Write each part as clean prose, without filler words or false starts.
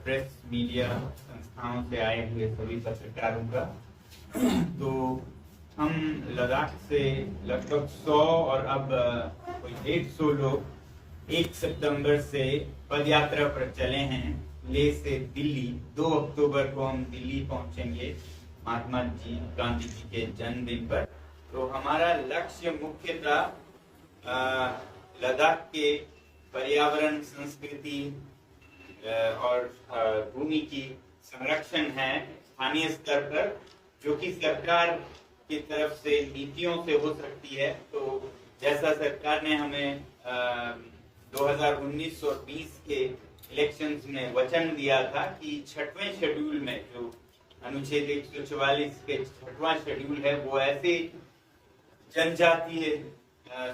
Press media संस्थाओं से आए हुए सभी पत्रकारों का। तो हम लद्दाख से लगभग 100 और अब कोई 150 लोग 1 सितंबर से पदयात्रा पर चले हैं लेह से दिल्ली। 2 अक्टूबर को हम दिल्ली पहुंचेंगे महात्मा जी गांधी जी के जन्मदिन पर। तो हमारा लक्ष्य मुख्यतः लद्दाख के पर्यावरण, संस्कृति और भूमि की संरक्षण है स्थानीय स्तर पर, जो कि सरकार की तरफ से नीतियों से हो सकती है। तो जैसा सरकार ने हमें 2019 और 20 के इलेक्शंस में वचन दिया था कि 6वें शेड्यूल में जो अनुच्छेद 144 के 6वां शेड्यूल है वो ऐसे जनजातीय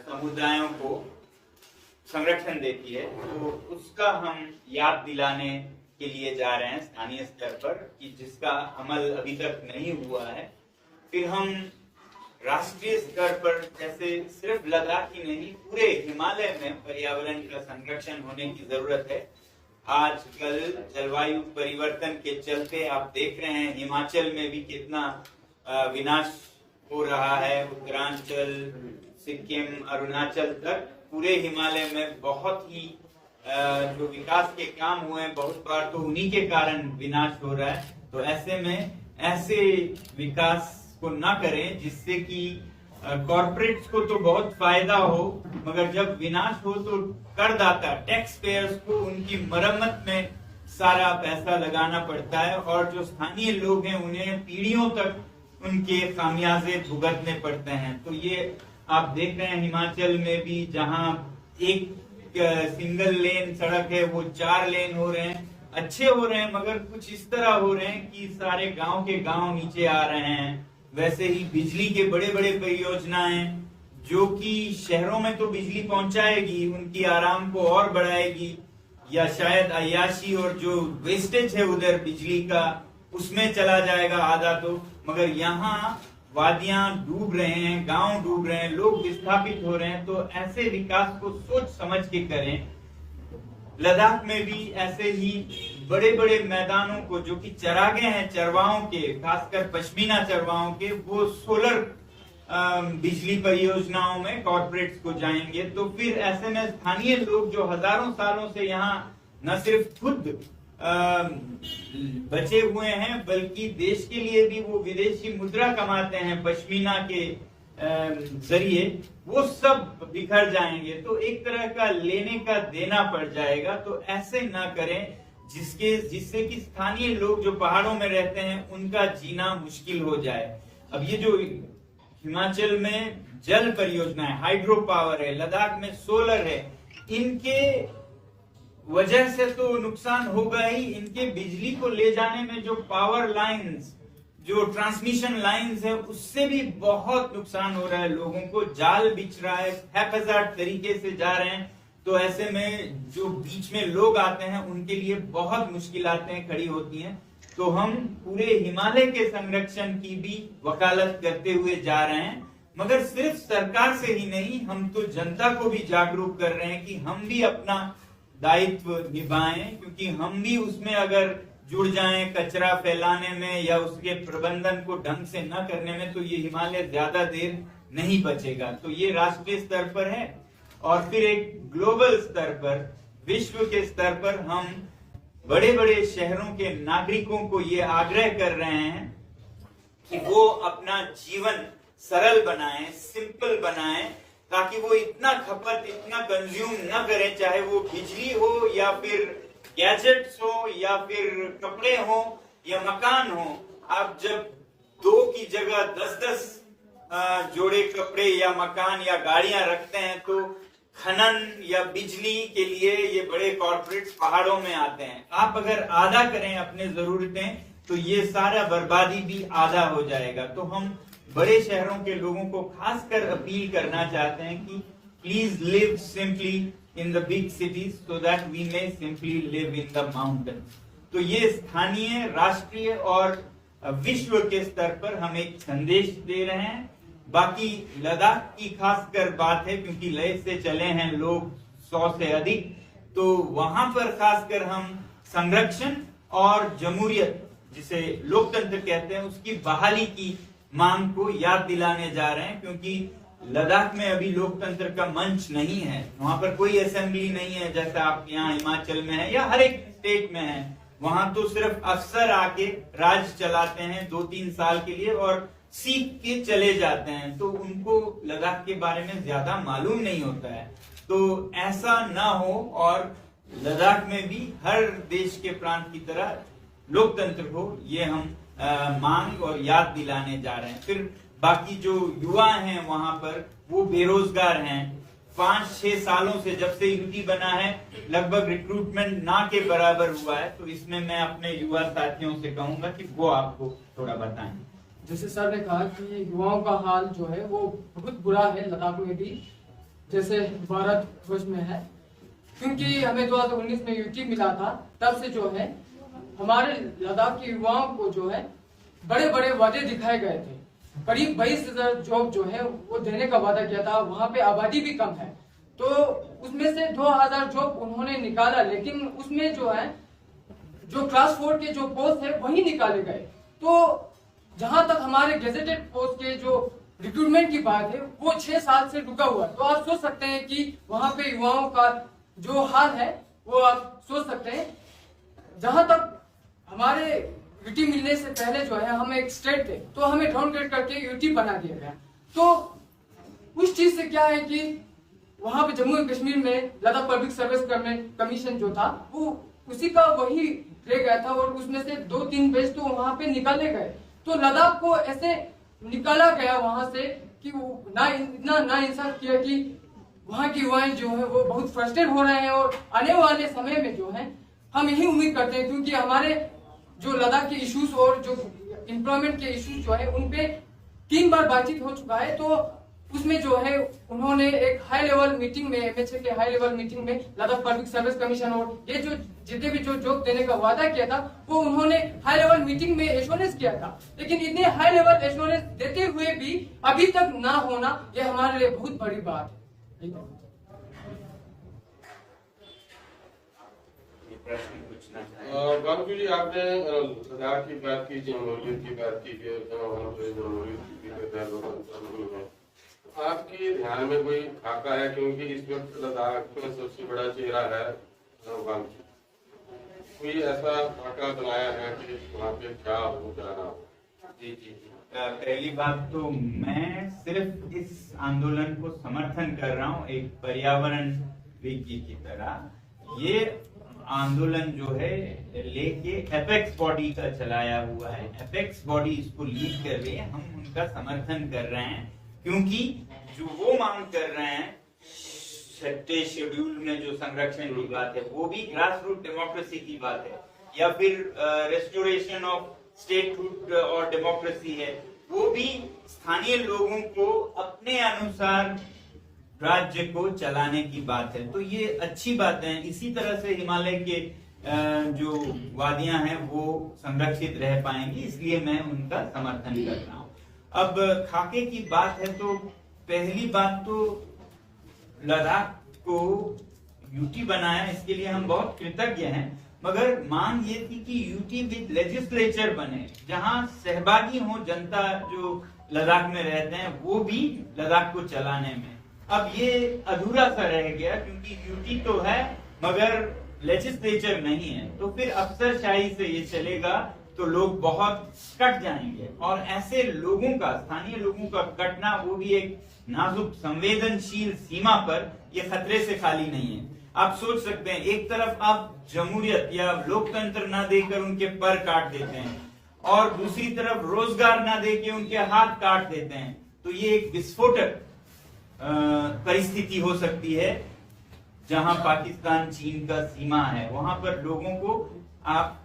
समुदायों को संरक्षण देती है, तो उसका हम याद दिलाने के लिए जा रहे हैं स्थानीय स्तर पर कि जिसका अमल अभी तक नहीं हुआ है। फिर हम राष्ट्रीय स्तर पर, जैसे सिर्फ लद्दाख ही नहीं पूरे हिमालय में पर्यावरण का संरक्षण होने की जरूरत है। आजकल जलवायु परिवर्तन के चलते आप देख रहे हैं हिमाचल में भी कितना विनाश हो रहा है। उत्तरांचल, सिक्किम, अरुणाचल तक पूरे हिमालय में बहुत ही जो विकास के काम हुए हैं, बहुत बार तो उन्हीं के कारण विनाश हो रहा है। तो ऐसे में ऐसे विकास को ना करें जिससे कि कॉर्पोरेट्स को तो बहुत फायदा हो, मगर जब विनाश हो तो करदाता, टैक्स पेयर्स को उनकी मरम्मत में सारा पैसा लगाना पड़ता है, और जो स्थानीय लोग हैं उन्हें पीढ़ियों तक उनके खामियाजे भुगतने पड़ते हैं। तो ये आप देख रहे हैं हिमाचल में भी, जहां एक सिंगल लेन सड़क है वो 4 लेन हो रहे हैं। अच्छे हो रहे हैं, मगर कुछ इस तरह हो रहे हैं कि सारे गांव के गांव नीचे आ रहे हैं। वैसे ही बिजली के बड़े बड़े परियोजनाएं जो कि शहरों में तो बिजली पहुंचाएगी, उनकी आराम को और बढ़ाएगी, या शायद अय्याशी और जो वेस्टेज है उधर बिजली का उसमें चला जाएगा आधा। तो मगर यहाँ वादियां डूब रहे हैं, गांव डूब रहे हैं, लोग विस्थापित हो रहे हैं। तो ऐसे विकास को सोच समझ के करें। लद्दाख में भी ऐसे ही बड़े बड़े मैदानों को, जो कि चरागे हैं चरवाहों के, खासकर पश्मीना चरवाहों के, वो सोलर बिजली परियोजनाओं में कॉर्पोरेट्स को जाएंगे। तो फिर ऐसे में स्थानीय लोग जो हजारों सालों से यहाँ न सिर्फ खुद बचे हुए हैं, बल्कि देश के लिए भी वो विदेशी मुद्रा कमाते हैं पश्मीना के जरिए, वो सब बिखर जाएंगे। तो एक तरह का लेने का देना पड़ जाएगा। तो ऐसे ना करें जिससे कि स्थानीय लोग जो पहाड़ों में रहते हैं उनका जीना मुश्किल हो जाए। अब ये जो हिमाचल में जल परियोजना है, हाइड्रो पावर है, लद्दाख में सोलर है, इनके वजह से तो नुकसान होगा ही। इनके बिजली को ले जाने में जो पावर लाइंस, जो ट्रांसमिशन लाइंस है, उससे भी बहुत नुकसान हो रहा है लोगों को। जाल बिछ रहा है, हैफेजार्ड तरीके से जा रहे हैं। तो ऐसे में जो बीच में लोग आते हैं उनके लिए बहुत मुश्किलातें खड़ी होती हैं। तो हम पूरे हिमालय के संरक्षण की भी वकालत करते हुए जा रहे हैं, मगर सिर्फ सरकार से ही नहीं, हम तो जनता को भी जागरूक कर रहे हैं कि हम भी अपना दायित्व निभाएं, क्योंकि हम भी उसमें अगर जुड़ जाएं कचरा फैलाने में या उसके प्रबंधन को ढंग से न करने में, तो ये हिमालय ज्यादा देर नहीं बचेगा। तो ये राष्ट्रीय स्तर पर है, और फिर एक ग्लोबल स्तर पर, विश्व के स्तर पर हम बड़े बड़े शहरों के नागरिकों को ये आग्रह कर रहे हैं कि वो अपना जीवन सरल बनाएं, सिंपल बनाएं, ताकि वो इतना खपत, इतना कंज्यूम न करें, चाहे वो बिजली हो या फिर गैजेट्स हो या फिर कपड़े हो या मकान हो। आप जब 2 की जगह 10-10 जोड़े कपड़े या मकान या गाड़ियां रखते हैं, तो खनन या बिजली के लिए ये बड़े कॉर्पोरेट्स पहाड़ों में आते हैं। आप अगर आधा करें अपने जरूरतें, तो ये सारा बर्बादी भी आधा हो जाएगा। तो हम बड़े शहरों के लोगों को खासकर अपील करना चाहते हैं कि please live simply in the big cities so that we may simply live in the mountains. तो ये स्थानीय, राष्ट्रीय और विश्व के स्तर पर हम एक संदेश दे रहे हैं। बाकी लद्दाख की खासकर बात है, क्योंकि लेह से चले हैं लोग 100 से अधिक, तो वहां पर खासकर हम संरक्षण और जमहूरियत, जिसे लोकतंत्र कहते हैं, उसकी बहाली की मांग को याद दिलाने जा रहे हैं। क्योंकि लद्दाख में अभी लोकतंत्र का मंच नहीं है, वहां पर कोई असेंबली नहीं है जैसा आप यहाँ हिमाचल में है या हर एक स्टेट में है। वहां तो सिर्फ अफसर आके राज चलाते हैं 2-3 साल के लिए और सीख के चले जाते हैं, तो उनको लद्दाख के बारे में ज्यादा मालूम नहीं होता है। तो ऐसा ना हो और लद्दाख में भी हर देश के प्रांत की तरह लोकतंत्र हो, ये हम मांग और याद दिलाने जा रहे हैं। फिर बाकी जो युवा हैं वहां पर, वो बेरोजगार हैं। 5-6 सालों से जब से यूटी बना है लगभग रिक्रूटमेंट ना के बराबर हुआ है। तो इसमें मैं अपने युवा साथियों से कहूंगा कि वो आपको थोड़ा बताएं। जैसे सर ने कहा कि युवाओं का हाल जो है वो बहुत बुरा है लद्दाख में भी, जैसे भारतवर्ष में है। क्योंकि हमें 2019 में यूटी मिला था, तब से जो है हमारे लद्दाख के युवाओं को जो है बड़े बड़े वादे दिखाए गए थे। करीब 22,000 जॉब जो है वो देने का वादा किया था। वहां पे आबादी भी कम है, तो उसमें से 2,000 जॉब उन्होंने निकाला, लेकिन उसमें जो है जो क्लास 4 के जो पोस्ट है वही निकाले गए। तो जहां तक हमारे गेजेटेड पोस्ट के जो रिक्रूटमेंट की बात है वो 6 साल से रुका हुआ है। तो आप सोच सकते हैं कि वहां पे युवाओं का जो हाल है वो आप सोच सकते हैं। जहां तक हमारे यूटी मिलने से पहले जो है हम एक स्टेट थे, तो हमें डाउनग्रेड करके यूटी बना दिया गया। तो उस चीज से क्या है कि वहां पे जम्मू एंड कश्मीर में लद्दाख पब्लिक सर्विस कमीशन जो था वो उसी का वही रह गया था और उसमें से 2-3 बेच तो वहां पे निकाले गए। तो लद्दाख को ऐसे निकाला गया वहां से कि वो इतना ना इंसाफ किया कि वहां की युवाएं जो है वो बहुत फ्रस्ट्रेट हो रहे हैं। और आने वाले समय में जो है हम यही उम्मीद करते हैं, क्योंकि हमारे जो लद्दाख के इश्यूज और जो एम्प्लॉयमेंट के इश्यूज जो है उन पे 3 बार बातचीत हो चुका है। तो उसमें जो है उन्होंने एक हाई लेवल मीटिंग में, एमएचए के हाई लेवल मीटिंग में लद्दाख पब्लिक सर्विस कमीशन और ये जो जितने भी जो जॉब देने का वादा किया था वो उन्होंने हाई लेवल मीटिंग में एश्योरेंस किया था। लेकिन इतने हाई लेवल एश्योरेंस देते हुए भी अभी तक ना होना, ये हमारे लिए बहुत बड़ी बात है। बाबू जी, आपने लद्दाख की बात की, जमहूरियत की बात की, आपके ध्यान में कोई खाका है? क्योंकि इस वक्त लद्दाख में सबसे बड़ा चेहरा है वांगचुक। कोई ऐसा खाका बनाया है कि वहाँ पे क्या हो जा रहा हो? जी। पहली बात तो मैं सिर्फ इस आंदोलन को समर्थन कर रहा हूँ एक पर्यावरण विज्ञ की तरह। ये आंदोलन जो है लेके एपेक्स बॉडी का चलाया हुआ है, एपेक्स बॉडी इसको लीड कर रही है, हम उनका समर्थन कर रहे हैं। क्योंकि जो वो मांग कर रहे हैं 6ठे शेड्यूल में जो संरक्षण की बात है वो भी ग्रास रूट डेमोक्रेसी की बात है, या फिर रेस्टोरेशन ऑफ स्टेटहुड और डेमोक्रेसी है, वो भी स्थानीय लोगों को अपने अनुसार राज्य को चलाने की बात है। तो ये अच्छी बात है। इसी तरह से हिमालय के जो वादियां हैं वो संरक्षित रह पाएंगी, इसलिए मैं उनका समर्थन कर रहा हूँ। अब खाके की बात है तो पहली बात तो लद्दाख को यूटी बनाया, इसके लिए हम बहुत कृतज्ञ हैं। मगर मांग ये थी कि यूटी विद लेजिस्लेचर बने, जहां सहभागी हो जनता जो लद्दाख में रहते हैं वो भी लद्दाख को चलाने में। अब ये अधूरा सा रह गया क्योंकि यूटी तो है मगर लेजिस्लेचर नहीं है, तो फिर अफसरशाही से ये चलेगा तो लोग बहुत कट जाएंगे। और ऐसे लोगों का, स्थानीय लोगों का कटना, वो भी एक नाजुक संवेदनशील सीमा पर, ये खतरे से खाली नहीं है। आप सोच सकते हैं, एक तरफ आप जमहूरियत या लोकतंत्र ना देकर उनके पर काट देते हैं और दूसरी तरफ रोजगार ना देके उनके हाथ काट देते हैं, तो ये एक विस्फोटक परिस्थिति हो सकती है। जहां पाकिस्तान चीन का सीमा है वहां पर लोगों को आप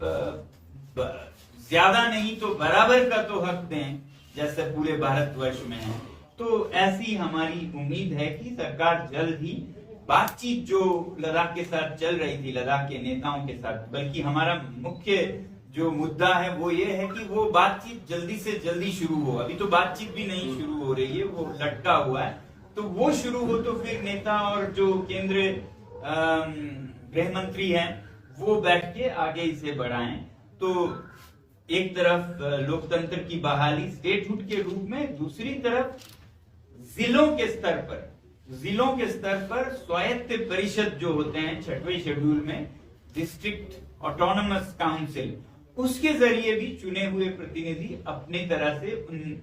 ज्यादा नहीं तो बराबर का तो हक दें जैसे पूरे भारतवर्ष में है। तो ऐसी हमारी उम्मीद है कि सरकार जल्द ही बातचीत जो लद्दाख के साथ चल रही थी, लद्दाख के नेताओं के साथ, बल्कि हमारा मुख्य जो मुद्दा है वो ये है कि वो बातचीत जल्दी से जल्दी शुरू हो। अभी तो बातचीत भी नहीं शुरू हो रही है, वो लटका हुआ है। तो वो शुरू हो तो फिर नेता और जो केंद्रीय गृह मंत्री हैं वो बैठ के आगे इसे बढ़ाएं। तो एक तरफ लोकतंत्र की बहाली स्टेटहुड के रूप में, दूसरी तरफ जिलों के स्तर पर स्वायत्त परिषद जो होते हैं 6वें शेड्यूल में, डिस्ट्रिक्ट ऑटोनमस काउंसिल, उसके जरिए भी चुने हुए प्रतिनिधि अपनी तरह से उन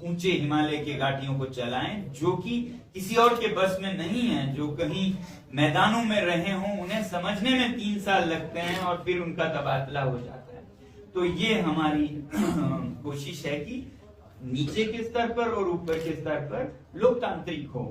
ऊंचे हिमालय के घाटियों को चलाएं, जो कि किसी और के बस में नहीं है। जो कहीं मैदानों में रहे हों, उन्हें समझने में 3 साल लगते हैं और फिर उनका तबादला हो जाता है। तो ये हमारी कोशिश है कि नीचे के स्तर पर और ऊपर के स्तर पर लोकतांत्रिक हो।